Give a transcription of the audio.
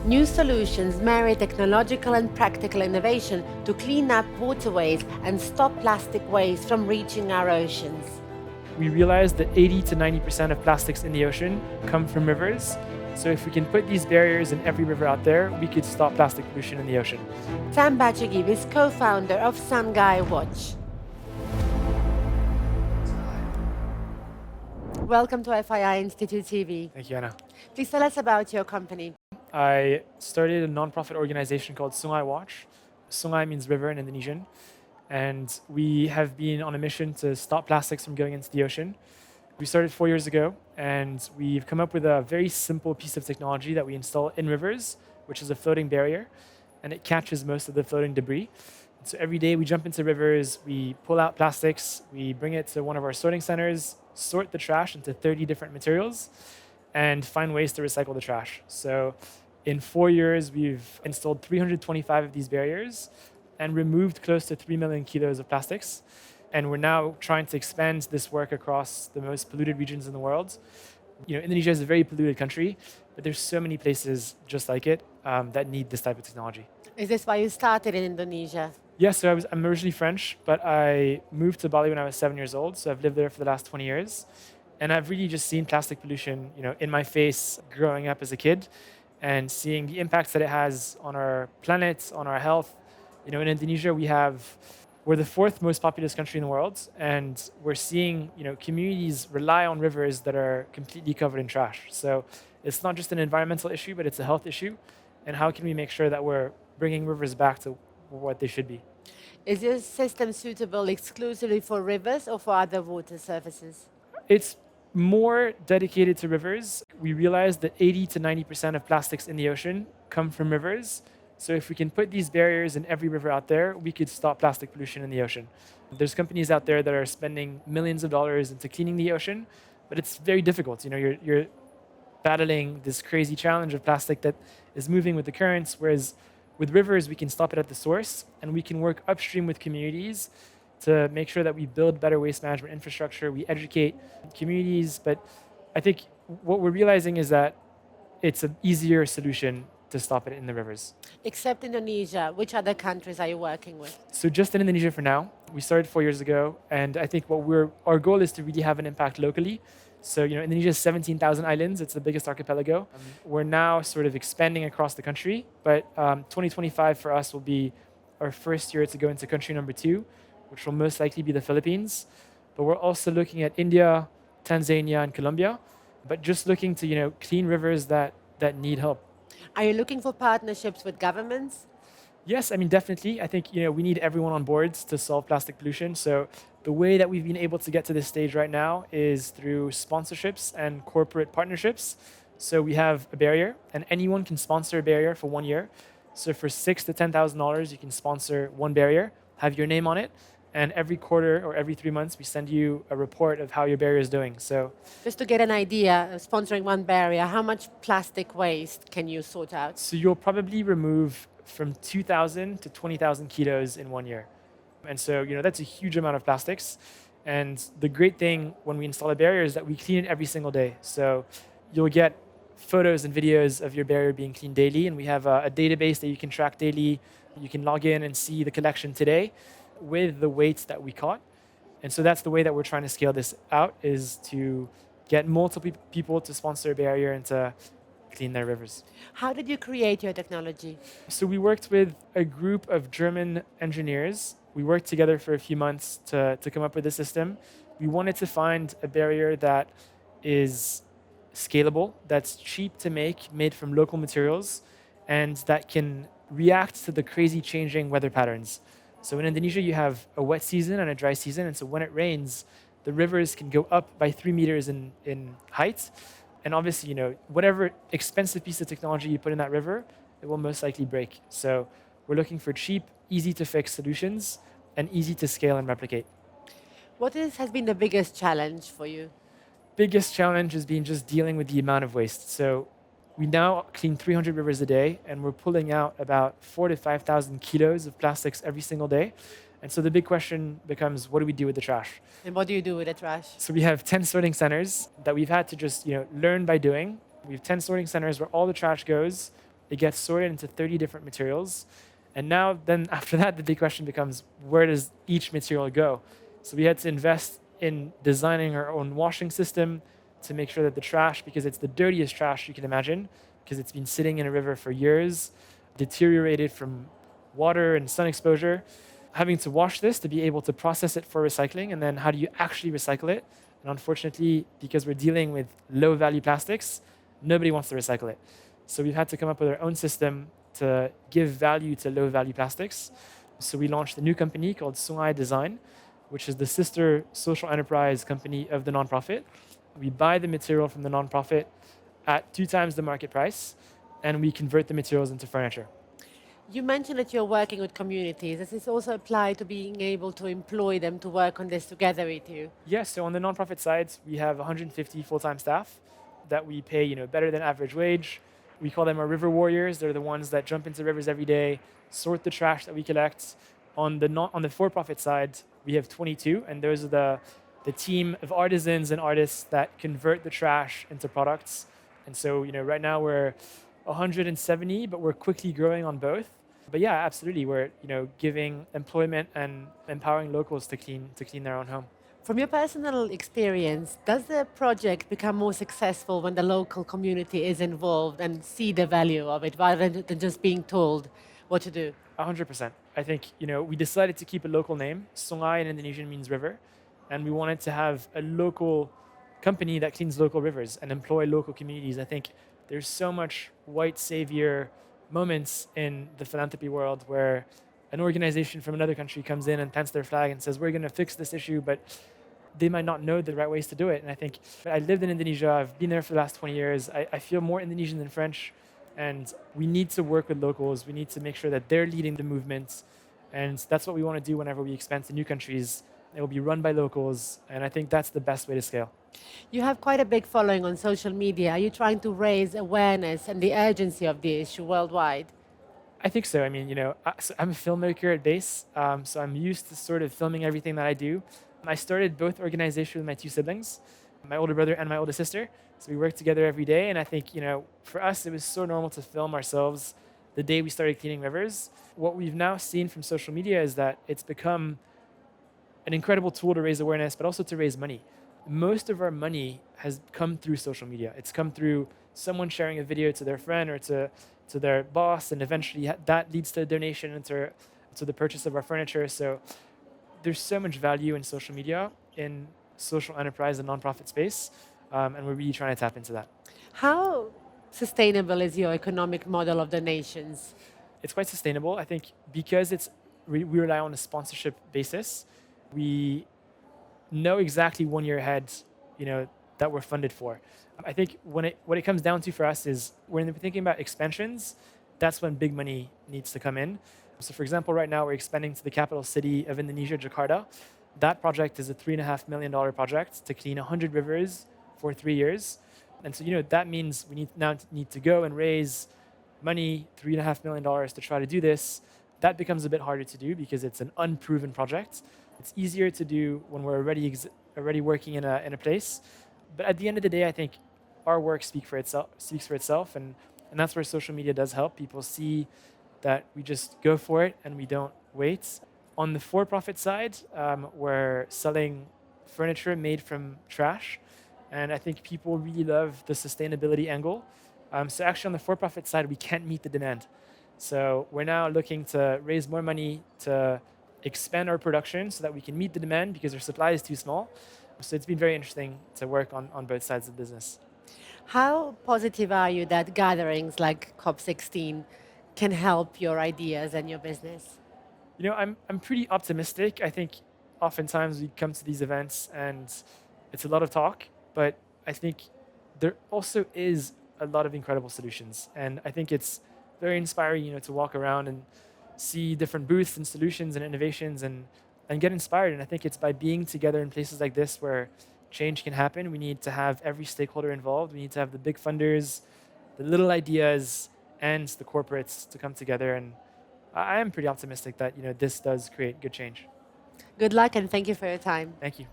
New solutions marry technological and practical innovation to clean up waterways and stop plastic waste from reaching our oceans. We realized that 80 to 90% of plastics in the ocean come from rivers. So if we can put these barriers in every river out there, we could stop plastic pollution in the ocean. Sam Bencheghib is co-founder of Sungai Watch. Welcome to FII Institute TV. Thank you, Anna. Please tell us about your company. I started a nonprofit organization called Sungai Watch. Sungai means river in Indonesian. And we have been on a mission to stop plastics from going into the ocean. We started 4 years ago, and we've come up with a very simple piece of technology that we install in rivers, which is a floating barrier, and it catches most of the floating debris. So every day we jump into rivers, we pull out plastics, we bring it to one of our sorting centers, sort the trash into 30 different materials, and find ways to recycle the trash. So in 4 years, we've installed 325 of these barriers and removed close to 3 million kilos of plastics. And we're now trying to expand this work across the most polluted regions in the world. You know, Indonesia is a very polluted country, but there's so many places just like it that need this type of technology. Is this why you started in Indonesia? Yes, so I'm originally French, but I moved to Bali when I was 7 years old. So I've lived there for the last 20 years. And I've really just seen plastic pollution, in my face growing up as a kid and seeing the impacts that it has on our planet, on our health. In Indonesia, we're the fourth most populous country in the world, and we're seeing, communities rely on rivers that are completely covered in trash. So it's not just an environmental issue, but it's a health issue. And how can we make sure that we're bringing rivers back to what they should be? Is your system suitable exclusively for rivers or for other water surfaces? It's more dedicated to rivers. We realized that 80 to 90% of plastics in the ocean come from rivers. So if we can put these barriers in every river out there, we could stop plastic pollution in the ocean. There's companies out there that are spending millions of dollars into cleaning the ocean, but it's very difficult. You're battling this crazy challenge of plastic that is moving with the currents, whereas with rivers, we can stop it at the source, and we can work upstream with communities to make sure that we build better waste management infrastructure, we educate communities. But I think what we're realizing is that it's an easier solution to stop it in the rivers. Except Indonesia, which other countries are you working with? So just in Indonesia for now. We started 4 years ago, and I think our goal is to really have an impact locally. So Indonesia has 17,000 islands. It's the biggest archipelago. We're now sort of expanding across the country, but 2025 for us will be our first year to go into country number 2, which will most likely be the Philippines. But we're also looking at India, Tanzania, and Colombia, but just looking to clean rivers that need help. Are you looking for partnerships with governments? Yes, definitely. I think we need everyone on board to solve plastic pollution. So the way that we've been able to get to this stage right now is through sponsorships and corporate partnerships. So we have a barrier, and anyone can sponsor a barrier for 1 year. So for $6,000 to $10,000, you can sponsor one barrier, have your name on it, and every quarter or every 3 months, we send you a report of how your barrier is doing. So just to get an idea, sponsoring one barrier, how much plastic waste can you sort out? So you'll probably remove from 2,000 to 20,000 kilos in 1 year. And so, that's a huge amount of plastics. And the great thing when we install a barrier is that we clean it every single day. So you'll get photos and videos of your barrier being cleaned daily. And we have a database that you can track daily. You can log in and see the collection today with the weights that we caught. And so that's the way that we're trying to scale this out, is to get multiple people to sponsor a barrier and to clean their rivers. How did you create your technology? So we worked with a group of German engineers. We worked together for a few months to come up with a system. We wanted to find a barrier that is scalable, that's cheap to make, made from local materials, and that can react to the crazy changing weather patterns. So in Indonesia, you have a wet season and a dry season. And so when it rains, the rivers can go up by 3 meters in height. And obviously, whatever expensive piece of technology you put in that river, it will most likely break. So we're looking for cheap, easy to fix solutions and easy to scale and replicate. What has been the biggest challenge for you? Biggest challenge has been just dealing with the amount of waste. So we now clean 300 rivers a day, and we're pulling out about 4,000 to 5,000 kilos of plastics every single day. And so the big question becomes, what do we do with the trash? And what do you do with the trash? So we have 10 sorting centers that we've had to just learn by doing. We have 10 sorting centers where all the trash goes It gets sorted into 30 different materials. And now, then after that, the big question becomes, where does each material go? So we had to invest in designing our own washing system to make sure that the trash, because it's the dirtiest trash you can imagine, because it's been sitting in a river for years, deteriorated from water and sun exposure, having to wash this to be able to process it for recycling, and then how do you actually recycle it? And unfortunately, because we're dealing with low value plastics, nobody wants to recycle it. So we've had to come up with our own system to give value to low value plastics. So we launched a new company called Songhai Design, which is the sister social enterprise company of the nonprofit. We buy the material from the nonprofit at 2 times the market price, and we convert the materials into furniture. You mentioned that you're working with communities. Does this also apply to being able to employ them to work on this together with you? Yes, so on the nonprofit side, we have 150 full-time staff that we pay, better than average wage. We call them our river warriors. They're the ones that jump into rivers every day, sort the trash that we collect. On the for-profit side, we have 22, and those are the team of artisans and artists that convert the trash into products. And so, right now we're 170, but we're quickly growing on both. But yeah, absolutely, we're giving employment and empowering locals to clean their own home. From your personal experience, does the project become more successful when the local community is involved and see the value of it rather than just being told what to do? 100%. I think we decided to keep a local name. Songhai in Indonesian means river, and we wanted to have a local company that cleans local rivers and employ local communities. I think there's so much white savior moments in the philanthropy world where an organization from another country comes in and plants their flag and says, we're going to fix this issue, but they might not know the right ways to do it. And I think I lived in Indonesia. I've been there for the last 20 years. I feel more Indonesian than French. And we need to work with locals. We need to make sure that they're leading the movement. And that's what we want to do whenever we expand to new countries. It will be run by locals. And I think that's the best way to scale. You have quite a big following on social media. Are you trying to raise awareness and the urgency of the issue worldwide? I think so. I mean, so I'm a filmmaker at base, so I'm used to sort of filming everything that I do. I started both organizations with my 2 siblings, my older brother and my older sister. So we work together every day. And I think, for us, it was so normal to film ourselves the day we started cleaning rivers. What we've now seen from social media is that it's become an incredible tool to raise awareness, but also to raise money. Most of our money has come through social media. It's come through someone sharing a video to their friend or to their boss, and eventually that leads to a donation and to the purchase of our furniture. So there's so much value in social media, in social enterprise and nonprofit space, and we're really trying to tap into that. How sustainable is your economic model of donations? It's quite sustainable. I think because we rely on a sponsorship basis, we know exactly 1 year ahead, that we're funded for. I think what it comes down to for us is when we're thinking about expansions, that's when big money needs to come in. So for example, right now we're expanding to the capital city of Indonesia, Jakarta. That project is a $3.5 million project to clean 100 rivers for 3 years. And so, that means we need to go and raise money, $3.5 million to try to do this. That becomes a bit harder to do because it's an unproven project. It's easier to do when we're already working in a place. But at the end of the day, I think our work speaks for itself, and that's where social media does help. People see that we just go for it and we don't wait. On the for-profit side, we're selling furniture made from trash, and I think people really love the sustainability angle. So actually on the for-profit side, we can't meet the demand. So we're now looking to raise more money to expand our production so that we can meet the demand because our supply is too small. So it's been very interesting to work on both sides of the business. How positive are you that gatherings like COP16 can help your ideas and your business? I'm pretty optimistic. I think oftentimes we come to these events and it's a lot of talk, but I think there also is a lot of incredible solutions. And I think it's very inspiring, to walk around and see different booths and solutions and innovations and get inspired. And I think it's by being together in places like this where change can happen. We need to have every stakeholder involved. We need to have the big funders, the little ideas, and the corporates to come together. And I am pretty optimistic that this does create good change. Good luck and thank you for your time. Thank you.